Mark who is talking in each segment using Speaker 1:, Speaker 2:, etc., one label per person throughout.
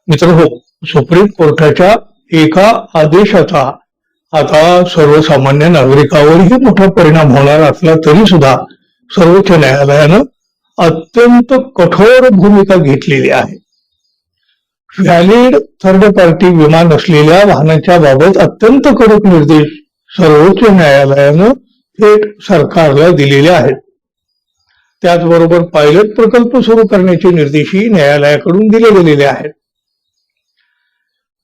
Speaker 1: मित्रहो, सुप्रीम कोर्टाच्या एका आदेशाचा आता सर्वसामान्य नागरिकावरही मोठा परिणाम होणार असला तरी सुद्धा सर्वोच्च न्यायालयानं अत्यंत कठोर भूमिका घेतलेली आहे. व्हॅलिड थर्ड पार्टी विमा नसलेल्या वाहनांच्या बाबत अत्यंत कडक निर्देश सर्वोच्च न्यायालयानं थेट सरकारला दिलेले आहेत. त्याचबरोबर पायलट प्रकल्प सुरू करण्याचे निर्देशही न्यायालयाकडून दिले गेलेले आहेत.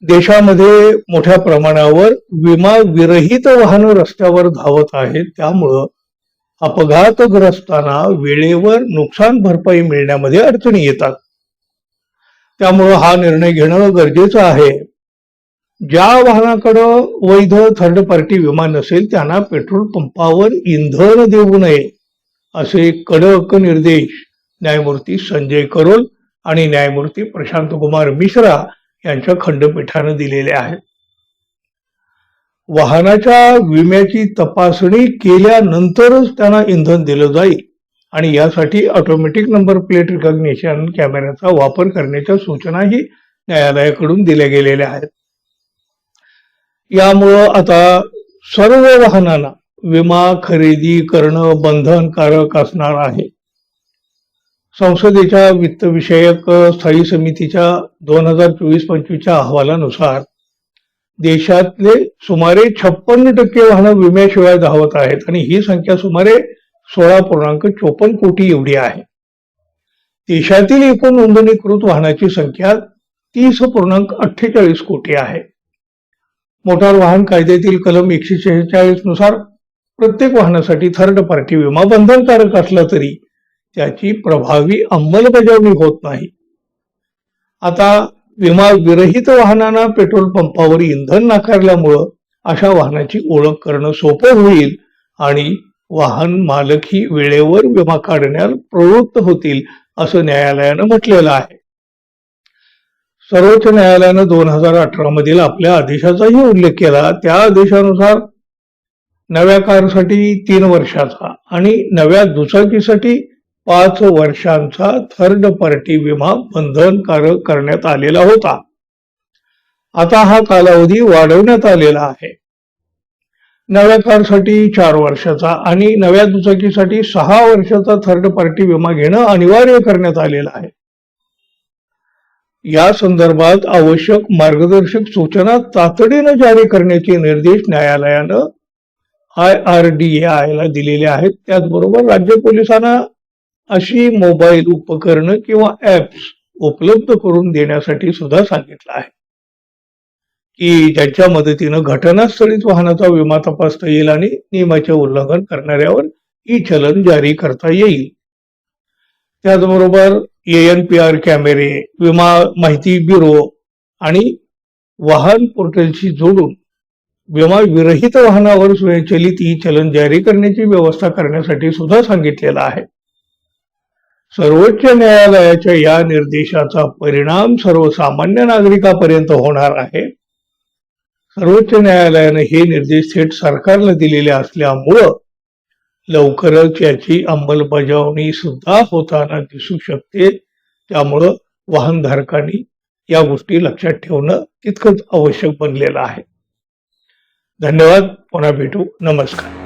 Speaker 1: देशामध्ये मोठ्या प्रमाणावर विमा विरहित वाहनं रस्त्यावर धावत आहेत. त्यामुळं अपघातग्रस्तांना वेळेवर नुकसान भरपाई मिळण्यामध्ये अडचणी येतात. त्यामुळं हा निर्णय घेणं गरजेचं आहे. ज्या वाहनाकडं वैध थर्ड पार्टी विमा नसेल त्यांना पेट्रोल पंपावर इंधन देऊ नये असे कडक निर्देश न्यायमूर्ती संजय करोल आणि न्यायमूर्ती प्रशांत कुमार मिश्रा यांच्या खंडपीठानं दिलेले आहेत. वाहनाच्या विम्याची तपासणी केल्यानंतरच त्यांना इंधन दिलं जाईल आणि यासाठी ऑटोमॅटिक नंबर प्लेट रिकॉग्निशन कॅमेऱ्याचा वापर करण्याच्या सूचनाही न्यायालयाकडून दिल्या गेलेल्या आहेत. यामुळं आता सर्व वाहनांना विमा खरेदी करणं बंधनकारक असणार आहे. संसदेच्या वित्तविषयक स्थायी समितीच्या 2024-25 अहवालानुसार देशातले सुमारे 56% वाहनं विम्याशिवाय धावत आहेत आणि ही संख्या सुमारे 16.54 कोटी एवढी आहे. देशातील एकूण नोंदणीकृत वाहनाची संख्या 30.48 कोटी आहे. मोटार वाहन कायद्यातील कलम 146 नुसार प्रत्येक वाहनासाठी थर्ड पार्टी विमा बंधनकारक असला तरी त्याची प्रभावी अंमलबजावणी होत नाही. आता विमा विरहित वाहनांना पेट्रोल पंपावर इंधन नाकारल्यामुळं अशा वाहनाची ओळख करणं सोपं होईल आणि वाहन मालकही वेळेवर विमा काढण्यास प्रवृत्त होतील असं न्यायालयानं म्हटलेलं आहे. सर्वोच्च न्यायालयानं 2018 मधील आपल्या आदेशाचाही उल्लेख केला. त्या आदेशानुसार नव्या कारसाठी 3 वर्षाचा आणि नव्या दुचाकीसाठी 5 वर्षांचा थर्ड पार्टी विमा बंधनकारक करण्यात आलेला होता. आता हा कालावधी वाढवण्यात आलेला आहे. नव्या कारसाठी 4 वर्षाचा आणि नव्या दुचाकीसाठी 6 वर्षाचा थर्ड पार्टी विमा घेणं अनिवार्य करण्यात आलेलं आहे. या संदर्भात आवश्यक मार्गदर्शक सूचना तातडीनं जारी करण्याचे निर्देश न्यायालयानं IRDAI ला दिलेले आहेत. त्याचबरोबर राज्य पोलिसांना अशी मोबाईल उपकरणं किंवा ऍप्स उपलब्ध करून देण्यासाठी सुद्धा सांगितलं आहे की ज्यांच्या मदतीनं घटनास्थळीच वाहनाचा विमा तपासता येईल आणि नियमाचे उल्लंघन करणाऱ्यावर ई चलन जारी करता येईल. त्याचबरोबर ANPR कॅमेरे, विमा माहिती ब्युरो आणि वाहन पोर्टलशी जोडून विमा विरहित वाहनावर स्वयंचलित ई चलन जारी करण्याची व्यवस्था करण्यासाठी सुद्धा सांगितलेलं आहे. सर्वोच्च न्यायालयाच्या या निर्देशाचा परिणाम सर्वसामान्य नागरिकापर्यंत होणार आहे. सर्वोच्च न्यायालयाने हे निर्देश थेट सरकारला दिलेले असल्यामुळं लवकरच याची अंमलबजावणी सुद्धा होताना दिसू शकते. त्यामुळं वाहनधारकांनी या गोष्टी लक्षात ठेवणं तितकंच आवश्यक बनलेलं आहे. धन्यवाद. पुन्हा भेटू. नमस्कार.